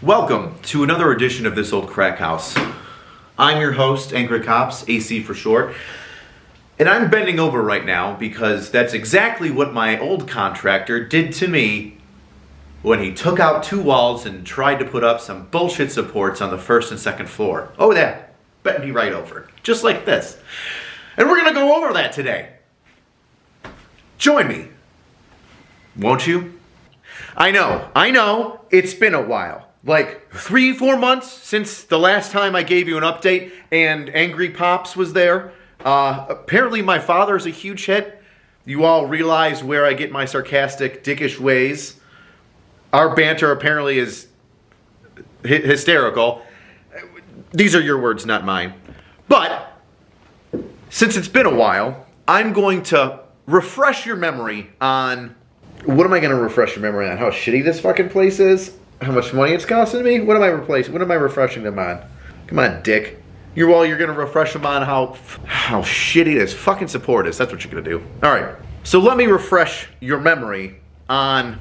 Welcome to another edition of This Old Crackhouse. I'm your host, Angry Cops, AC for short, and I'm bending over right now because that's exactly what my old contractor did to me when he took out two walls and tried to put up some bullshit supports on the first and second floor. Oh, that bent me right over, just like this. And we're gonna go over that today. Join me, won't you? I know, it's been a while. Like 3-4 months since the last time I gave you an update and Angry Pops was there. Apparently my father's a huge hit. You all realize where I get my sarcastic, dickish ways. Our banter apparently is hysterical. These are your words, not mine. But since it's been a while, I'm going to refresh your memory on... What am I going to refresh your memory on? How shitty this fucking place is? How much money it's costing me? What am I replacing? What am I refreshing them on? Come on, dick. You're going to refresh them on how shitty this fucking support is. That's what you're going to do. All right. So let me refresh your memory on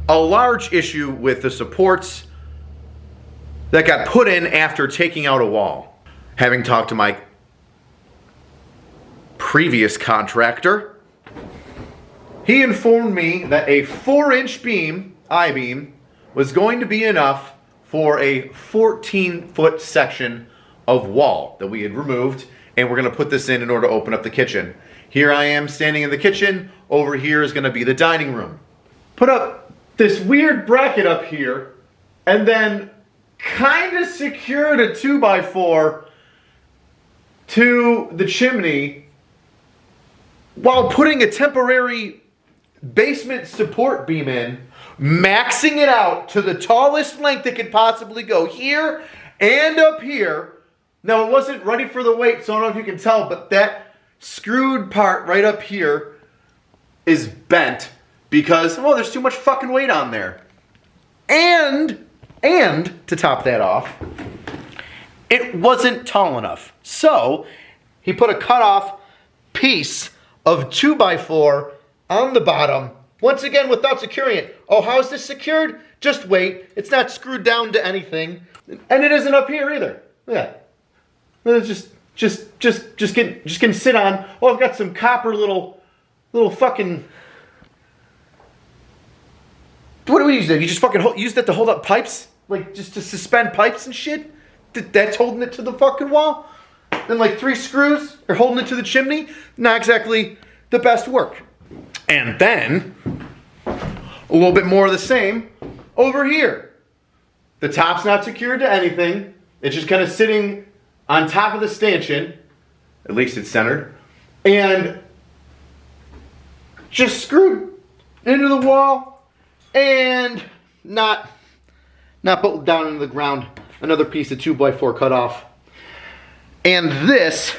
a large issue with the supports that got put in after taking out a wall. Having talked to my previous contractor, he informed me that a 4-inch beam, I-beam, was going to be enough for a 14-foot section of wall that we had removed, and we're going to put this in order to open up the kitchen. Here I am standing in the kitchen. Over here is going to be the dining room. Put up this weird bracket up here, and then kind of secured a 2x4 to the chimney while putting a temporary basement support beam in, maxing it out to the tallest length it could possibly go, here and up here. Now, it wasn't ready for the weight, so I don't know if you can tell, but that screwed part right up here is bent because, well, there's too much fucking weight on there. And to top that off, it wasn't tall enough. So he put a cut-off piece of 2x4 on the bottom, once again without securing it. Oh, how is this secured? Just wait. It's not screwed down to anything. And it isn't up here either. Look at that. It's just gonna sit on. Oh, I've got some copper little fucking... What do we use there? You just fucking use that to hold up pipes? Like, just to suspend pipes and shit? That's holding it to the fucking wall? Then like 3 screws are holding it to the chimney? Not exactly the best work. And then, a little bit more of the same over here. The top's not secured to anything. It's just kind of sitting on top of the stanchion. At least it's centered. And just screwed into the wall and not put down into the ground. Another piece of 2x4 cut off. And this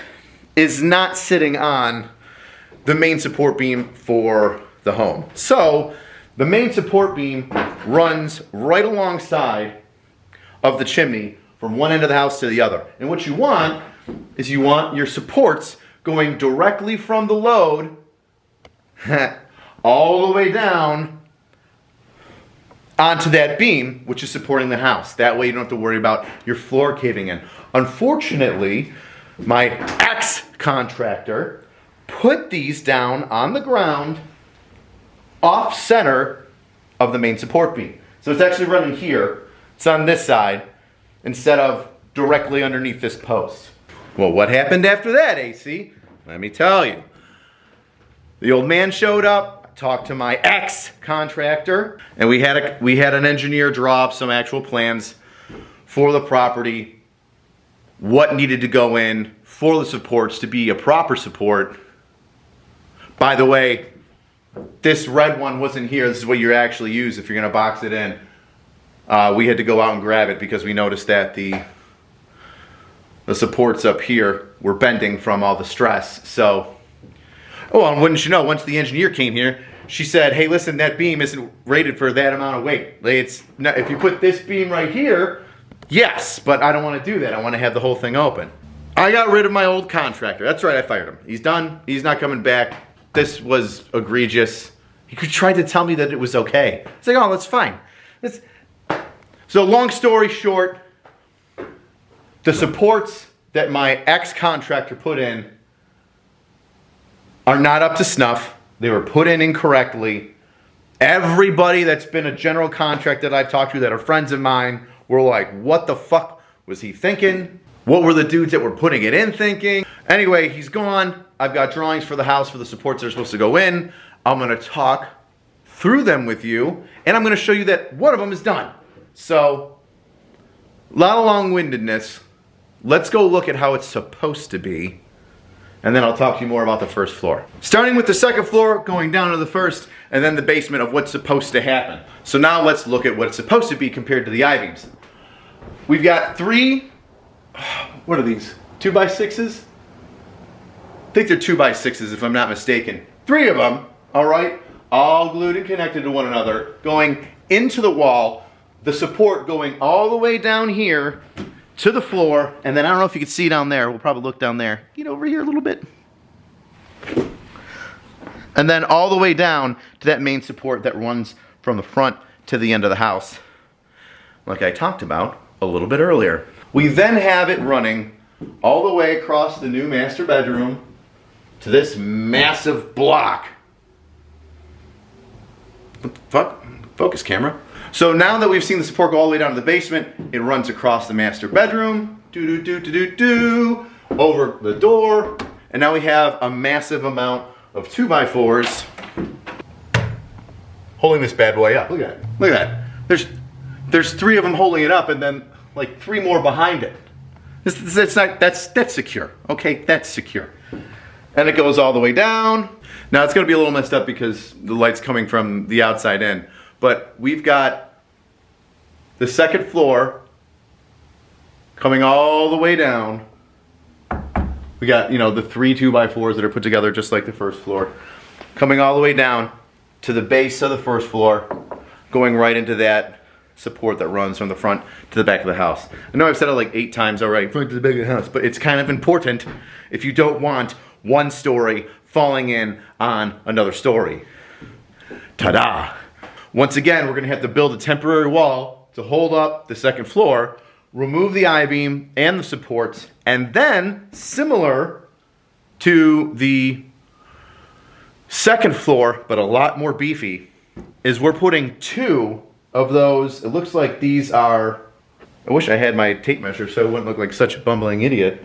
is not sitting on the main support beam for the home. So the main support beam runs right alongside of the chimney from one end of the house to the other. And what you want is you want your supports going directly from the load all the way down onto that beam, which is supporting the house. That way you don't have to worry about your floor caving in. Unfortunately, my ex-contractor put these down on the ground off center of the main support beam. So it's actually running here. It's on this side instead of directly underneath this post. Well, what happened after that, AC? Let me tell you. The old man showed up, talked to my ex-contractor, and we had an engineer draw up some actual plans for the property, what needed to go in for the supports to be a proper support. By the way, this red one wasn't here. This is what you actually use if you're going to box it in. We had to go out and grab it because we noticed that the supports up here were bending from all the stress. So, oh, and wouldn't you know, once the engineer came here, she said, hey, listen, that beam isn't rated for that amount of weight. It's not, if you put this beam right here, yes, but I don't want to do that. I want to have the whole thing open. I got rid of my old contractor. That's right, I fired him. He's done. He's not coming back. This was egregious. He tried to tell me that it was okay. It's like, oh, that's fine. So long story short, the supports that my ex-contractor put in are not up to snuff. They were put in incorrectly. Everybody that's been a general contractor that I've talked to that are friends of mine were like, what the fuck was he thinking? What were the dudes that were putting it in thinking? Anyway, he's gone. I've got drawings for the house for the supports that are supposed to go in. I'm gonna talk through them with you, and I'm gonna show you that one of them is done. So, a lot of long-windedness. Let's go look at how it's supposed to be, and then I'll talk to you more about the first floor. Starting with the second floor, going down to the first, and then the basement of what's supposed to happen. So now let's look at what it's supposed to be compared to the I-beams. We've got 3, what are these, 2x6s? I think they're 2x6s if I'm not mistaken. 3 of them, all right, all glued and connected to one another, going into the wall, the support going all the way down here to the floor, and then I don't know if you can see down there, we'll probably look down there, get over here a little bit. And then all the way down to that main support that runs from the front to the end of the house, like I talked about a little bit earlier. We then have it running all the way across the new master bedroom to this massive block. What the fuck? Focus, camera. So now that we've seen the support go all the way down to the basement, it runs across the master bedroom, over the door, and now we have a massive amount of 2x4s holding this bad boy up. Look at that. Look at that. There's 3 of them holding it up, and then like 3 more behind it. That's secure. Okay, that's secure. And it goes all the way down. Now it's gonna be a little messed up because the light's coming from the outside in, but we've got the second floor coming all the way down. We got, you know, the 3 2x4s that are put together just like the first floor, coming all the way down to the base of the first floor, going right into that support that runs from the front to the back of the house. I know I've said it like 8 times already, front to the back of the house, but it's kind of important if you don't want one story falling in on another story. Ta-da! Once again, we're gonna have to build a temporary wall to hold up the second floor, remove the I-beam and the supports, and then, similar to the second floor, but a lot more beefy, is we're putting 2 of those, it looks like these are, I wish I had my tape measure so it wouldn't look like such a bumbling idiot,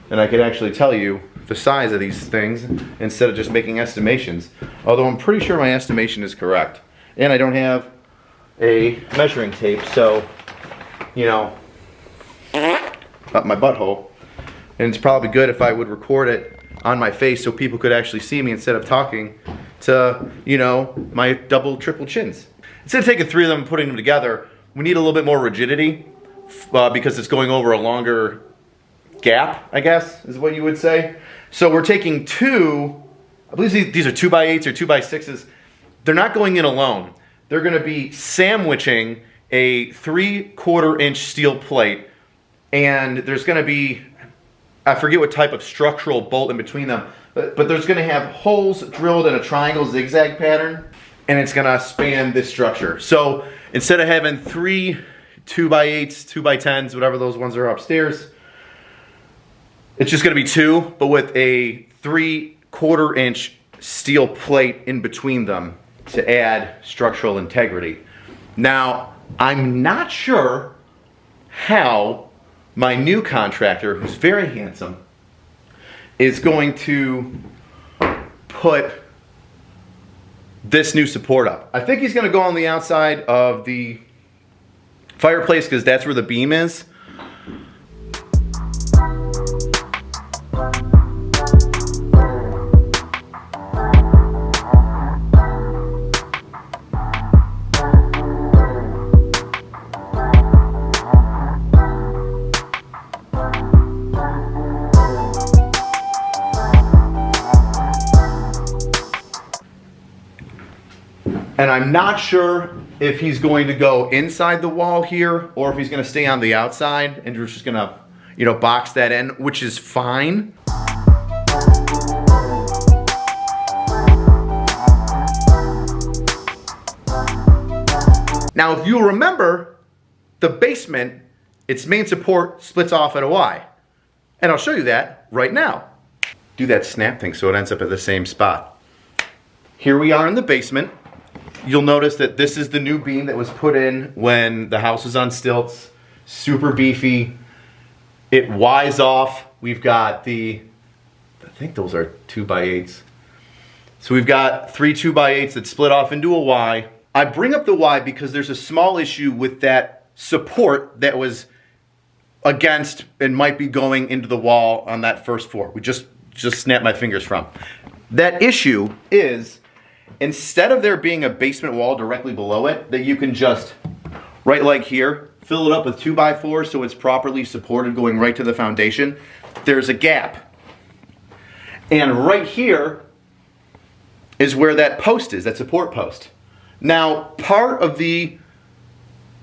and I could actually tell you the size of these things instead of just making estimations. Although I'm pretty sure my estimation is correct. And I don't have a measuring tape, so, you know, up my butthole. And it's probably good if I would record it on my face so people could actually see me instead of talking to, you know, my double, triple chins. Instead of taking 3 of them and putting them together, we need a little bit more rigidity because it's going over a longer gap, I guess, is what you would say. So we're taking 2, I believe these are 2x8s or 2x6s. They're not going in alone. They're gonna be sandwiching a 3/4 inch steel plate, and there's gonna be, I forget what type of structural bolt in between them, but there's gonna have holes drilled in a triangle zigzag pattern, and it's gonna span this structure. So instead of having 3 2x8s, 2x10s, whatever those ones are upstairs, it's just gonna be 2, but with a 3/4 inch steel plate in between them to add structural integrity. Now, I'm not sure how my new contractor, who's very handsome, is going to put this new support up. I think he's gonna go on the outside of the fireplace because that's where the beam is. And I'm not sure if he's going to go inside the wall here or if he's going to stay on the outside and we're just going to, you know, box that in, which is fine. Now, if you remember, the basement, its main support splits off at a Y. And I'll show you that right now. Do that snap thing so it ends up at the same spot. Here we are in the basement. You'll notice that this is the new beam that was put in when the house was on stilts. Super beefy. It Y's off. We've got I think those are 2x8s. So we've got 3 2x8s that split off into a Y. I bring up the Y because there's a small issue with that support that was against and might be going into the wall on that first floor. We just snapped my fingers from. That issue is, instead of there being a basement wall directly below it, that you can just, right like here, fill it up with 2x4 so it's properly supported going right to the foundation, there's a gap. And right here is where that post is, that support post. Now, part of the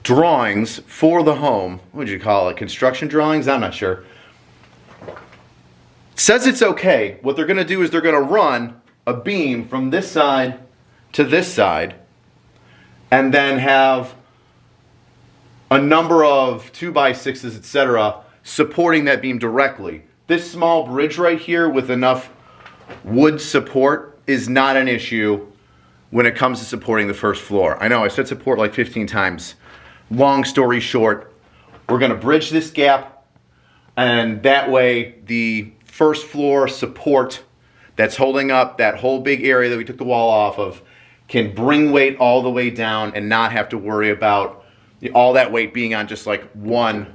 drawings for the home, what would you call it, construction drawings? I'm not sure. Says it's okay. What they're gonna do is they're gonna run a beam from this side to this side and then have a number of 2x6s, etc., supporting that beam directly. This small bridge right here with enough wood support is not an issue when it comes to supporting the first floor. I know I said support like 15 times. Long story short, we're gonna bridge this gap, and that way the first floor support that's holding up that whole big area that we took the wall off of can bring weight all the way down and not have to worry about all that weight being on just like one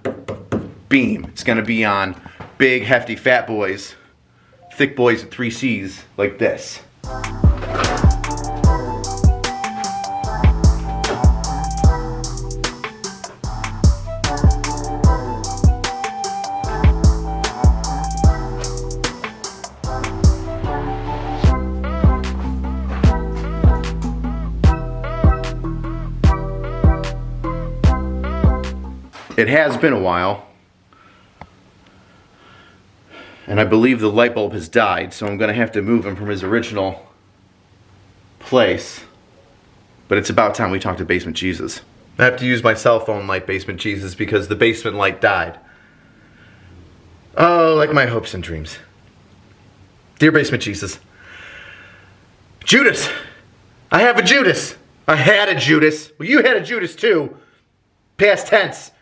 beam. It's gonna be on big, hefty, fat boys, thick boys with 3 C's like this. It has been a while, and I believe the light bulb has died, so I'm going to have to move him from his original place. But it's about time we talk to Basement Jesus. I have to use my cell phone light, Basement Jesus, because the basement light died. Oh, like my hopes and dreams. Dear Basement Jesus. Judas! I have a Judas! I had a Judas. Well, you had a Judas too. Past tense.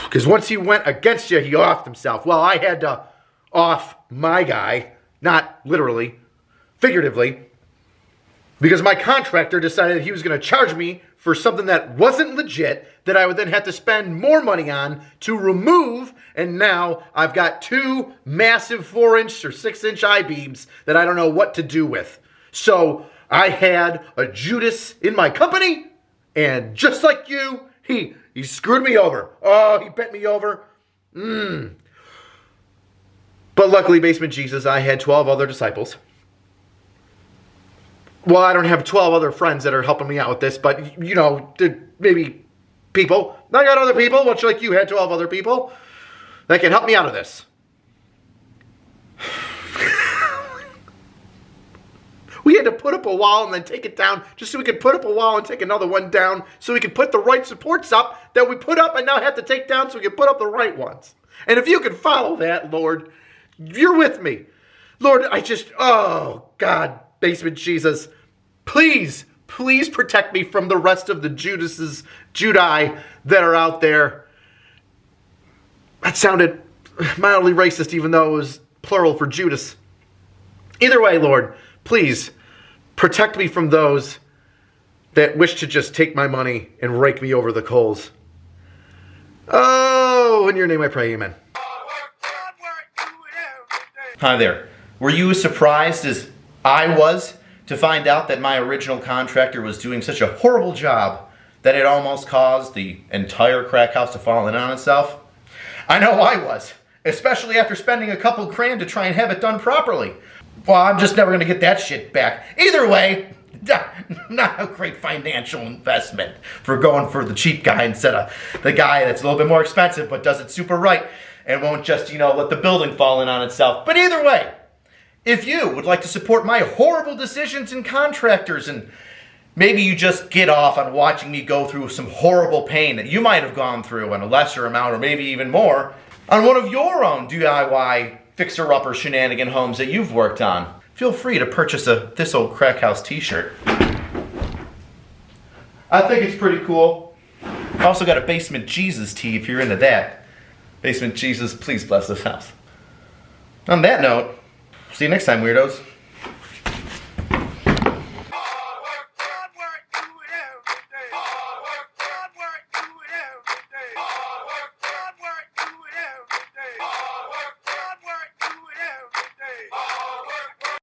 Because once he went against you, he offed himself. Well, I had to off my guy, not literally, figuratively, because my contractor decided he was going to charge me for something that wasn't legit, that I would then have to spend more money on to remove, and now I've got 2 massive 4-inch or 6-inch I-beams that I don't know what to do with. So I had a Judas in my company, and just like you, he screwed me over. Oh, he bent me over. But luckily, Basement Jesus, I had 12 other disciples. Well, I don't have 12 other friends that are helping me out with this, but, you know, maybe people. I got other people, much like you had 12 other people, that can help me out of this. We had to put up a wall and then take it down just so we could put up a wall and take another one down so we could put the right supports up that we put up and now have to take down so we can put up the right ones. And if you can follow that, Lord, you're with me. Lord, oh, God, Basement Jesus, please protect me from the rest of the Judi that are out there. That sounded mildly racist even though it was plural for Judas. Either way, Lord, please protect me from those that wish to just take my money and rake me over the coals. Oh, in your name I pray, amen. Hi there. Were you as surprised as I was to find out that my original contractor was doing such a horrible job that it almost caused the entire Crackhouse to fall in on itself? I know I was, especially after spending a couple grand to try and have it done properly. Well, I'm just never going to get that shit back. Either way, not a great financial investment for going for the cheap guy instead of the guy that's a little bit more expensive but does it super right and won't just, let the building fall in on itself. But either way, if you would like to support my horrible decisions in contractors and Maybe you just get off on watching me go through some horrible pain that you might have gone through in a lesser amount or maybe even more on one of your own DIY fixer-upper shenanigan homes that you've worked on. Feel free to purchase a This Old Crackhouse t-shirt. I think it's pretty cool. I also got a Basement Jesus tee if you're into that. Basement Jesus, please bless this house. On that note, see you next time, weirdos.